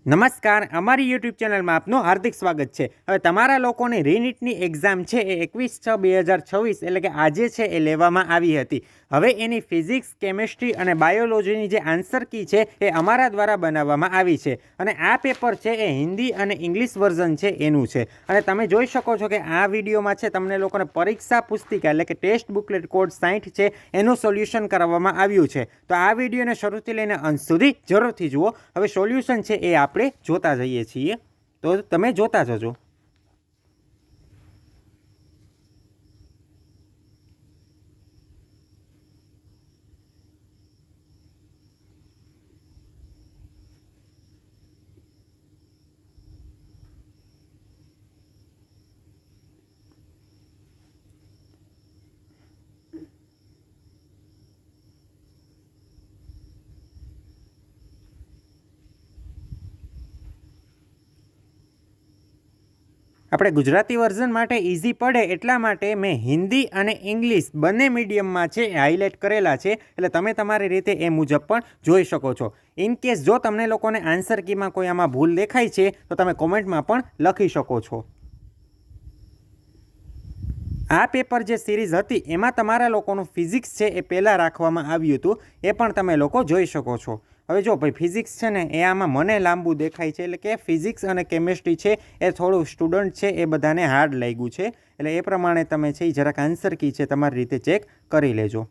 નમસ્કાર, અમારી યુટ્યુબ ચેનલમાં આપનું હાર્દિક સ્વાગત છે। હવે તમારા લોકોની રીનીટની એક્ઝામ છે એ 21/6/2026 એટલે કે આજે છે એ લેવામાં આવી હતી। હવે એની ફિઝિક્સ, કેમિસ્ટ્રી અને બાયોલોજીની જે આન્સર કી છે એ અમારા દ્વારા બનાવવામાં આવી છે અને આ પેપર છે એ હિન્દી અને ઇંગ્લિશ વર્ઝન છે એનું છે। અને તમે જોઈ શકો છો કે આ વિડીયોમાં છે તમને લોકોને પરીક્ષા પુસ્તિકા એટલે કે ટેસ્ટ બુકલેટ કોડ 60 છે એનું સોલ્યુશન કરવામાં આવ્યું છે। તો આ વિડીયોને શરૂથી લઈને અંત સુધી જરૂરથી જુઓ। હવે સોલ્યુશન છે એ આપણે જોતા જઈએ છીએ, તો તમે જોતા જજો। આપણે ગુજરાતી વર્ઝન માટે ઇઝી પડે એટલા માટે મેં હિન્દી અને ઇંગ્લિશ બંને મીડિયમમાં છે એ હાઇલાઇટ કરેલા છે, એટલે તમે તમારી રીતે એ મુજબ પણ જોઈ શકો છો। ઇન કેસ જો તમને લોકોને આન્સર કીમાં કોઈ આમાં ભૂલ દેખાય છે તો તમે કોમેન્ટમાં પણ લખી શકો છો। આ પેપર જે સિરીઝ હતી એમાં તમારા લોકોનું ફિઝિક્સ છે એ પહેલાં રાખવામાં આવ્યું હતું, એ પણ તમે લોકો જોઈ શકો છો। હવે જો ભાઈ ફિઝિક્સ છે ને એ આમાં મને લાંબુ દેખાય છે, એટલે કે ફિઝિક્સ અને કેમિસ્ટ્રી છે એ થોડું સ્ટુડન્ટ છે એ બધાને હાર્ડ લાગ્યું છે, એટલે એ પ્રમાણે તમે છે એ જરાક આન્સર કી છે તમારી રીતે ચેક કરી લેજો।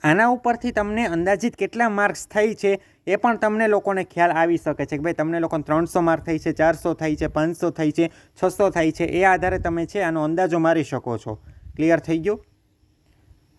આના ઉપરથી તમને અંદાજિત કેટલા માર્ક્સ થાય છે એ પણ તમને લોકોને ખ્યાલ આવી શકે છે કે ભાઈ તમને લોકોને 300 માર્ક થાય છે, 400 થાય છે, 500 થાય છે, 600 થાય છે, એ આધારે તમે છે આનો અંદાજો મારી શકો છો। ક્લિયર થઈ ગયું?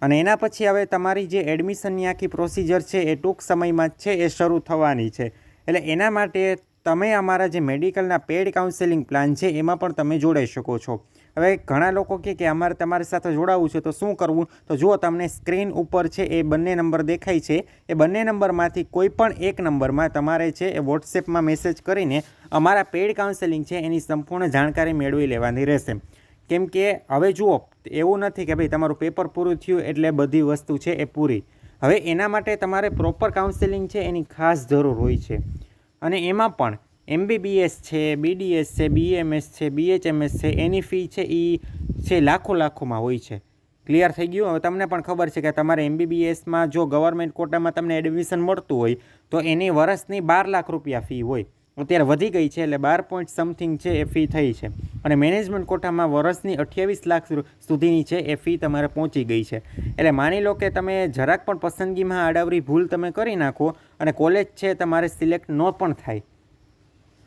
અને એના પછી હવે તમારી જે એડમિશનની આખી પ્રોસિજર છે એ ટૂંક સમયમાં જ છે એ શરૂ થવાની છે, એટલે એના માટે તમે અમારા જે મેડિકલના પેડ કાઉન્સેલિંગ પ્લાન છે એમાં પણ તમે જોડાઈ શકો છો। હવે ઘણા લોકો કહે કે અમારે તમારી સાથે જોડાવવું છે તો શું કરવું, તો જુઓ તમને સ્ક્રીન ઉપર છે એ બંને નંબર દેખાય છે, એ બંને નંબરમાંથી કોઈ પણ એક નંબરમાં તમારે છે એ વોટ્સએપમાં મેસેજ કરીને અમારા પેડ કાઉન્સેલિંગ છે એની સંપૂર્ણ જાણકારી મેળવી લેવાની રહેશે। કેમ કે હવે જુઓ એવું નથી કે ભાઈ તમારું પેપર પૂરું થયું એટલે બધી વસ્તુ છે એ પૂરી, હવે એના માટે તમારે પ્રોપર કાઉન્સેલિંગ છે એની ખાસ જરૂર હોય છે, અને એમાં પણ MBBS છે, BDS છે, BMS છે, BHMS છે, એની ફી છે એ છે લાખોમાં હોય છે। ક્લિયર થઈ ગયું? હવે તમને પણ ખબર છે કે તમારે MBBSમાં જો ગવર્મેન્ટ કોટામાં તમને એડમિશન મળતું હોય તો એની વર્ષની 12 લાખ રૂપિયા ફી હોય, અત્યારે વધી ગઈ છે એટલે 12 પોઈન્ટ સમથિંગ છે એ ફી થઈ છે, અને મેનેજમેન્ટ કોટામાં વર્ષની 28 લાખ સુધીની છે એ ફી તમારે પહોંચી ગઈ છે। એટલે માની લો કે તમે જરાક પણ પસંદગીમાં આડાવરી ભૂલ તમે કરી નાખો અને કોલેજ છે તમારે સિલેક્ટ ન પણ થાય,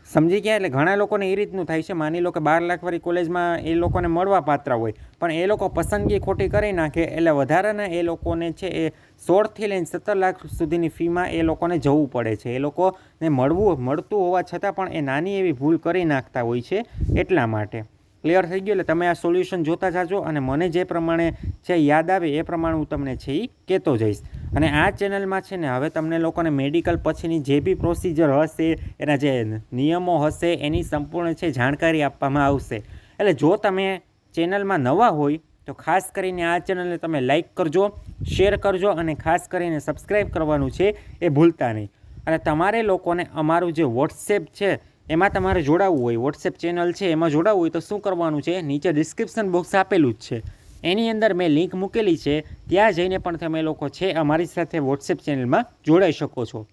સમજી ગયા? એટલે ઘણા લોકોને એ રીતનું થાય છે, માની લો કે 12 લાખવાળી કોલેજમાં એ લોકોને મળવા પાત્ર હોય પણ એ લોકો પસંદગી ખોટી કરી નાખે એટલે વધારાના એ લોકોને છે એ 16થી લઈને 17 લાખ સુધીની ફીમાં એ લોકોને જવું પડે છે। એ લોકોને મળતું હોવા છતાં પણ એ નાની એવી ભૂલ કરી નાખતા હોય છે, એટલા માટે। ક્લિયર થઈ ગયું? એટલે તમે આ સોલ્યુશન જોતા જાજો અને મને જે પ્રમાણે છે યાદ આવે એ પ્રમાણે હું તમને છે એ કહેતો જઈશ। અને આ ચેનલમાં છે ને હવે તમને લોકોને મેડિકલ પછીની જે બી પ્રોસિજર હશે, એના જે નિયમો હશે એની સંપૂર્ણ છે જાણકારી આપવામાં આવશે। એટલે જો તમે ચેનલમાં નવા હોય તો ખાસ કરીને આ ચેનલને તમે લાઈક કરજો, શેર કરજો અને ખાસ કરીને સબસ્ક્રાઈબ કરવાનું છે એ ભૂલતા નહીં। અને તમારે લોકોને અમારું જે વોટ્સએપ છે એમાં તમારે જોડાવવું હોય, વોટ્સએપ ચેનલ છે એમાં જોડાવવું હોય તો શું કરવાનું છે, નીચે ડિસ્ક્રિપ્શન બોક્સ આપેલું જ છે એની અંદર મેં લિંક મૂકેલી છે, ત્યાં જઈને પણ તમે લોકો છે અમારી સાથે વોટ્સએપ ચેનલમાં જોડાઈ શકો છો।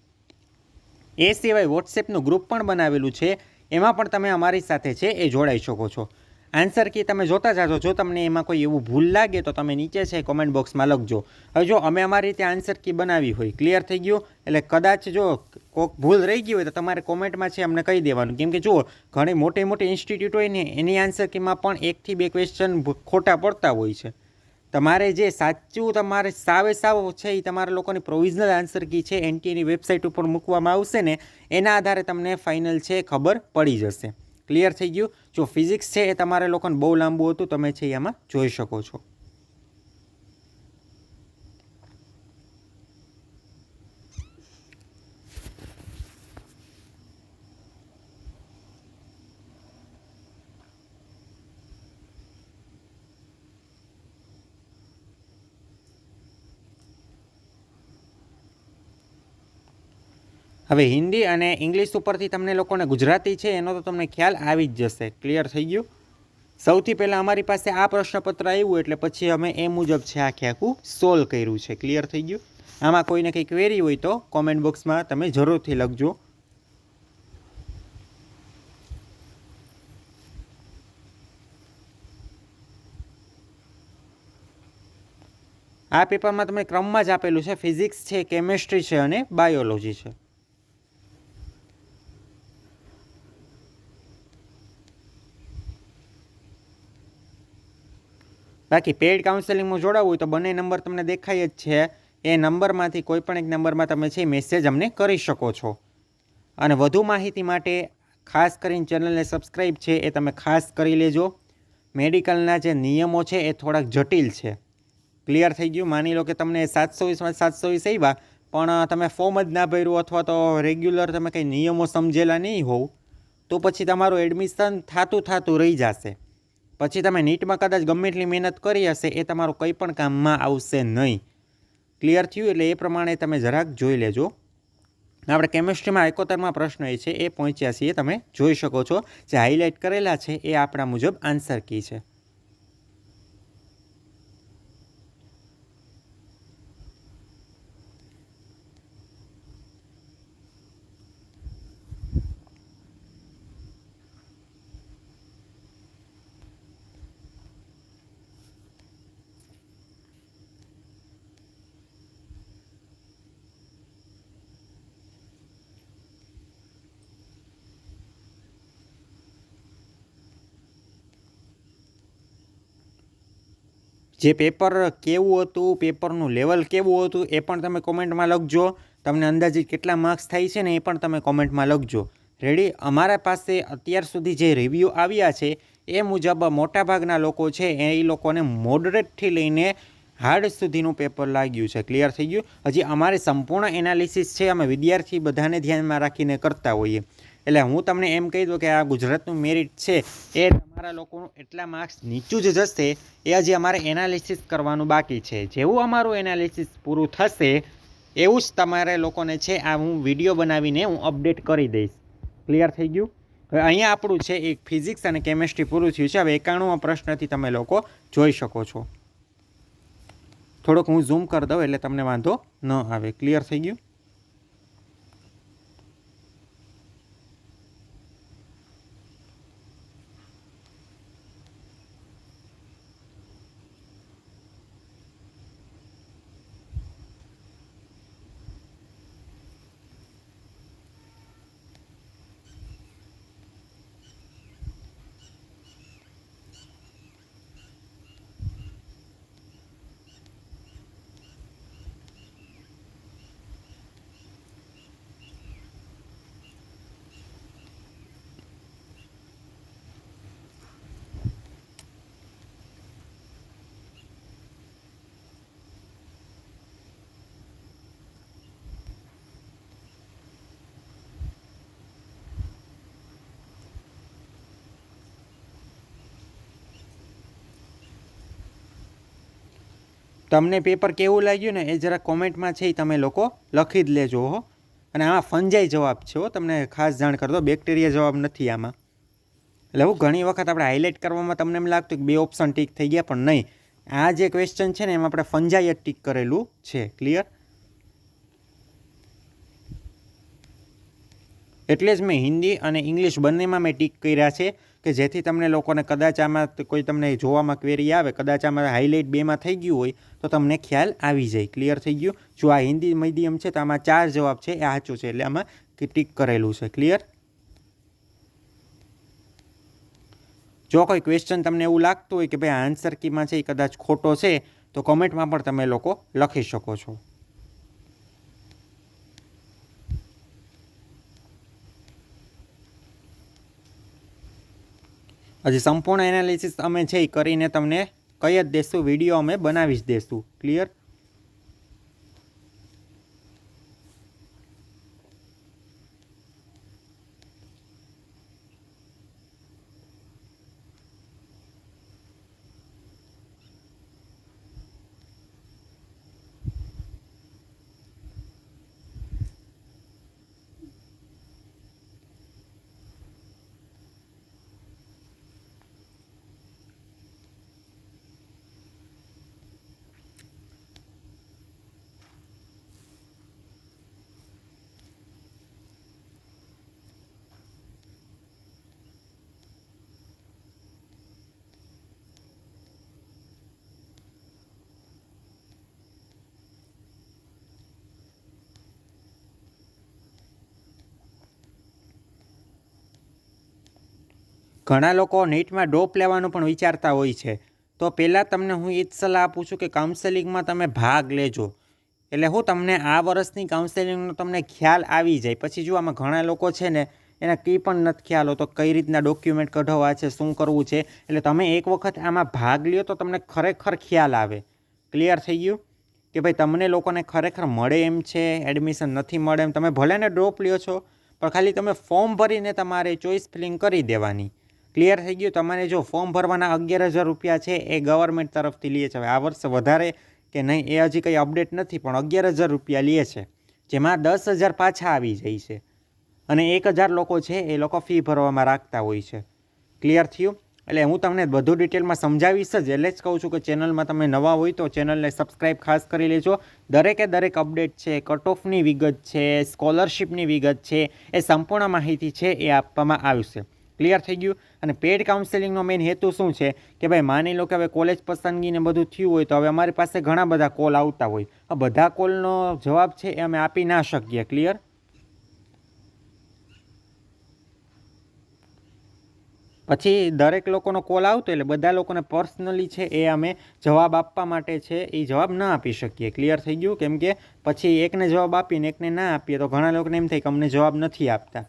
એ સિવાય વોટ્સએપનું ગ્રુપ પણ બનાવેલું છે, એમાં પણ તમે અમારી સાથે છે એ જોડાઈ શકો છો। આન્સર કી તમે જોતા જાજો, જો તમને એમાં કોઈ એવું ભૂલ લાગે તો તમે નીચે છે કોમેન્ટ બોક્સમાં લખજો। હવે જો અમે અમારી રીતે આન્સર કી બનાવી હોય, ક્લિયર થઈ ગયું? એટલે કદાચ જો કોઈક ભૂલ રહી ગઈ હોય તો તમારે કોમેન્ટમાં છે અમને કહી દેવાનું, કેમ કે જુઓ ઘણી મોટી ઇન્સ્ટિટ્યૂટ હોય ને એની આન્સર કીમાં પણ 1 થી 2 ક્વેશ્ચન ખોટા પડતા હોય છે, તમારે જે સાચું તમારે સાવે સાવ છે એ તમારા લોકોની પ્રોવિઝનલ આન્સર કી છે એનટીએની વેબસાઇટ ઉપર મૂકવામાં આવશે ને એના આધારે તમને ફાઇનલ છે ખબર પડી જશે. ક્લિયર થઈ ગયું? જો ફિઝિક્સ છે એ તમારે લોકોને બહુ લાંબુ હતું, તમે છે એમાં જોઈ શકો છો. હવે હિન્દી અને ઇંગ્લિશ ઉપરથી તમને લોકોને ગુજરાતી છે એનો તો તમને ખ્યાલ આવી જ જશે. ક્લિયર થઈ ગયું? સૌથી પહેલાં અમારી પાસે આ પ્રશ્નપત્ર આવ્યું એટલે પછી અમે એ મુજબ છે આખું સોલ્વ કર્યું છે. ક્લિયર થઈ ગયું? આમાં કોઈને કંઈ ક્વેરી હોય તો કોમેન્ટ બોક્સમાં તમે જરૂરથી લખજો. આ પેપરમાં તમને ક્રમમાં જ આપેલું છે. ફિઝિક્સ છે, કેમેસ્ટ્રી છે અને બાયોલોજી છે. બાકી પેઇડ કાઉન્સેલિંગમાં જોડાવવું હોય તો બંને નંબર તમને દેખાય જ છે. એ નંબરમાંથી કોઈ પણ એક નંબરમાં તમે છે મેસેજ અમને કરી શકો છો. અને વધુ માહિતી માટે ખાસ કરીને ચેનલને સબસ્ક્રાઈબ છે એ તમે ખાસ કરી લેજો. મેડિકલના જે નિયમો છે એ થોડાક જટિલ છે. ક્લિયર થઈ ગયું? માની લો કે તમને 720માં 720 આવ્યા પણ તમે ફોર્મ જ ના ભર્યું અથવા તો રેગ્યુલર તમે કંઈ નિયમો સમજેલા નહીં હોવ તો પછી તમારું એડમિશન થતું રહી જશે. પછી તમે નીટમાં કદાચ ગમે એટલી મહેનત કરી હશે એ તમારું કંઈ પણ કામમાં આવશે નહીં. ક્લિયર થયું? એટલે એ પ્રમાણે તમે જરાક જોઈ લેજો. આપણે કેમિસ્ટ્રીમાં 71માં પ્રશ્નો એ છે એ પહોંચ્યા છીએ. તમે જોઈ શકો છો જે હાઇલાઇટ કરેલા છે એ આપણા મુજબ આન્સર કી છે. જે પેપર કેવું હતું, પેપરનું લેવલ કેવું હતું એ પણ તમે કોમેન્ટમાં લખજો. તમને અંદાજિત કેટલા માર્ક્સ થાય છે ને એ પણ તમે કોમેન્ટમાં લખજો. રેડી? અમારા પાસે અત્યાર સુધી જે રિવ્યૂ આવ્યા છે એ મુજબ મોટાભાગના લોકો છે એ લોકોને મોડરેટથી લઈને હાર્ડ સુધીનું પેપર લાગ્યું છે. ક્લિયર થઈ ગયું? હજી અમારે સંપૂર્ણ એનાલિસિસ છે અમે વિદ્યાર્થી બધાને ધ્યાનમાં રાખીને કરતા હોઈએ. એટલે હું તમને એમ કહી દઉં કે આ ગુજરાતનું મેરિટ છે એ તમારા લોકોનું એટલા માર્ક્સ નીચું જ જશે. એ હજી અમારે એનાલિસિસ કરવાનું બાકી છે. જેવું અમારું એનાલિસિસ પૂરું થશે એવું જ તમારે લોકોને છે આ હું વિડીયો બનાવીને હું અપડેટ કરી દઈશ. ક્લિયર થઈ ગયું? હવે અહીંયા આપણું છે એક ફિઝિક્સ અને કેમેસ્ટ્રી પૂરું થયું છે. હવે 91મા પ્રશ્નથી તમે લોકો જોઈ શકો છો. થોડોક હું ઝૂમ કરી દઉં એટલે તમને વાંધો ન આવે. ક્લિયર થઈ ગયું? તમને પેપર કેવું લાગ્યું ને એ જરા કોમેન્ટમાં છે એ તમે લોકો લખી જ લેજો હો. અને આમાં ફંજાઈ જવાબ છે હો, તમને ખાસ જાણ કરી દો. બેક્ટેરિયા જવાબ નથી આમાં. એટલે હું ઘણી વખત આપણે હાઇલાઇટ કરવામાં તમને એમ લાગતું કે 2 ઓપ્શન ટીક થઈ ગયા, પણ નહીં. આ જે ક્વેશ્ચન છે ને એમાં આપણે ફંજાઈ જ ટીક કરેલું છે. ક્લિયર? એટલે જ મેં હિન્દી અને ઇંગ્લિશ બંનેમાં મેં ટીક કર્યા છે કે જેથી તમને લોકોને કદાચ આમાં કોઈ તમને જોવામાં ક્વેરી આવે, કદાચ આમાં હાઇલાઇટ 2માં થઈ ગયું હોય તો તમને ખ્યાલ આવી જાય. ક્લિયર થઈ ગયું? જો આ હિન્દી મીડિયમ છે તો આમાં 4 જવાબ છે એ સાચું છે એટલે આમાં ટીક કરેલું છે. ક્લિયર? જો કોઈ ક્વેશ્ચન તમને એવું લાગતું હોય કે ભાઈ આન્સર કીમાં છે એ કદાચ ખોટો છે તો કોમેન્ટમાં પણ તમે લોકો લખી શકો છો. હજી સંપૂર્ણ એનાલિસિસ અમે છે એ કરીને તમને કહી જ દેશું, વિડીયો અમે બનાવી જ દેશું. ક્લિયર? ઘણા લોકો નીટમાં ડોપ લેવાનું પણ વિચારતા હોય છે. તો પહેલાં તમને હું એ જ સલાહ આપું છું કે કાઉન્સેલિંગમાં તમે ભાગ લેજો. એટલે હું તમને આ વર્ષની કાઉન્સેલિંગનો તમને ખ્યાલ આવી જાય. પછી જો આમાં ઘણા લોકો છે ને એને કંઈ પણ નથી ખ્યાલ હોતો કઈ રીતના ડોક્યુમેન્ટ કઢાવવા છે, શું કરવું છે. એટલે તમે એક વખત આમાં ભાગ લ્યો તો તમને ખરેખર ખ્યાલ આવે. ક્લિયર થઈ ગયું કે ભાઈ તમને લોકોને ખરેખર મળે એમ છે, એડમિશન નથી મળે એમ. તમે ભલે ને ડ્રોપ લ્યો છો પણ ખાલી તમે ફોર્મ ભરીને તમારે ચોઈસ ફિલિંગ કરી દેવાની. ક્લિયર થઈ ગયું? તમારે જો ફોર્મ ભરવાના 11,000 રૂપિયા છે એ ગવર્મેન્ટ તરફથી લે છે. હવે આ વર્ષે વધારે કે નહીં એ હજી કંઈ અપડેટ નથી, પણ 11,000 રૂપિયા લે છે, જેમાં 10,000 પાછા આવી જાય છે અને 1,000 લોકો છે એ લોકો ફી ભરવામાં રાખતા હોય છે. ક્લિયર થયું? એટલે હું તમને બધું ડિટેલમાં સમજાવીશ જ. એટલે જ કહું છું કે ચેનલમાં તમે નવા હોય તો ચેનલને સબસ્ક્રાઈબ ખાસ કરી લેજો. દરેકે દરેક અપડેટ છે, કટ ઓફની વિગત છે, સ્કોલરશિપની વિગત છે, એ સંપૂર્ણ માહિતી છે એ આપવામાં આવશે. ક્લિયર થઈ ગયું? અને પેડ કાઉન્સેલિંગનો મેઇન હેતુ શું છે કે ભાઈ માની લો કે હવે કોલેજ પસંદગીને બધું થયું હોય તો હવે અમારી પાસે ઘણા બધા કોલ આવતા હોય. આ બધા કોલનો જવાબ છે એ અમે આપી ના શકીએ. ક્લિયર? પછી દરેક લોકોનો કોલ આવતો એટલે બધા લોકોને પર્સનલી છે એ અમે જવાબ આપવા માટે છે એ જવાબ ના આપી શકીએ. ક્લિયર થઈ ગયું? કેમ કે પછી એકને જવાબ આપીને એકને ના આપીએ તો ઘણા લોકોને એમ થાય કે અમને જવાબ નથી આપતા.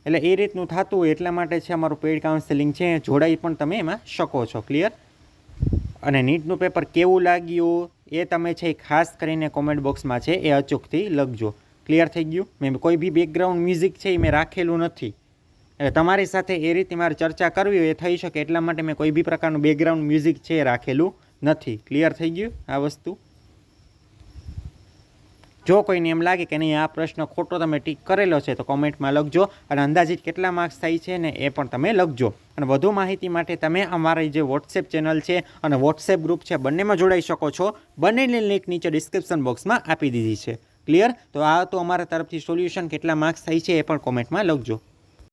એટલે એ રીતનું થતું હોય એટલા માટે છે અમારું પેઇડ કાઉન્સેલિંગ છે. જોડાઈ પણ તમે એમાં શકો છો. ક્લિયર? અને નીટનું પેપર કેવું લાગ્યું એ તમે છે ખાસ કરીને કોમેન્ટ બોક્સમાં છે એ અચૂકથી લખજો. ક્લિયર થઈ ગયું? મેં કોઈ બી બેકગ્રાઉન્ડ મ્યુઝિક છે એ મેં રાખેલું નથી. એટલે તમારી સાથે એ રીતે મારે ચર્ચા કરવી હોય એ થઈ શકે એટલા માટે મેં કોઈ બી પ્રકારનું બેકગ્રાઉન્ડ મ્યુઝિક છે એ રાખેલું નથી. ક્લિયર થઈ ગયું આ વસ્તુ? જો કોઈને એમ લાગે કે નહીં આ પ્રશ્ન ખોટો તમે ટીક કરેલો છે તો કોમેન્ટમાં લખજો. અને અંદાજિત કેટલા માર્ક્સ થાય છે ને એ પણ તમે લખજો. અને વધુ માહિતી માટે તમે અમારી જે વોટ્સએપ ચેનલ છે અને વોટ્સએપ ગ્રુપ છે બંનેમાં જોડાઈ શકો છો. બંનેની લિંક નીચે ડિસ્ક્રિપ્શન બોક્સમાં આપી દીધી છે. ક્લિયર? તો આ તો અમારા તરફથી સોલ્યુશન કેટલા માર્ક્સ થાય છે એ પણ કોમેન્ટમાં લખજો.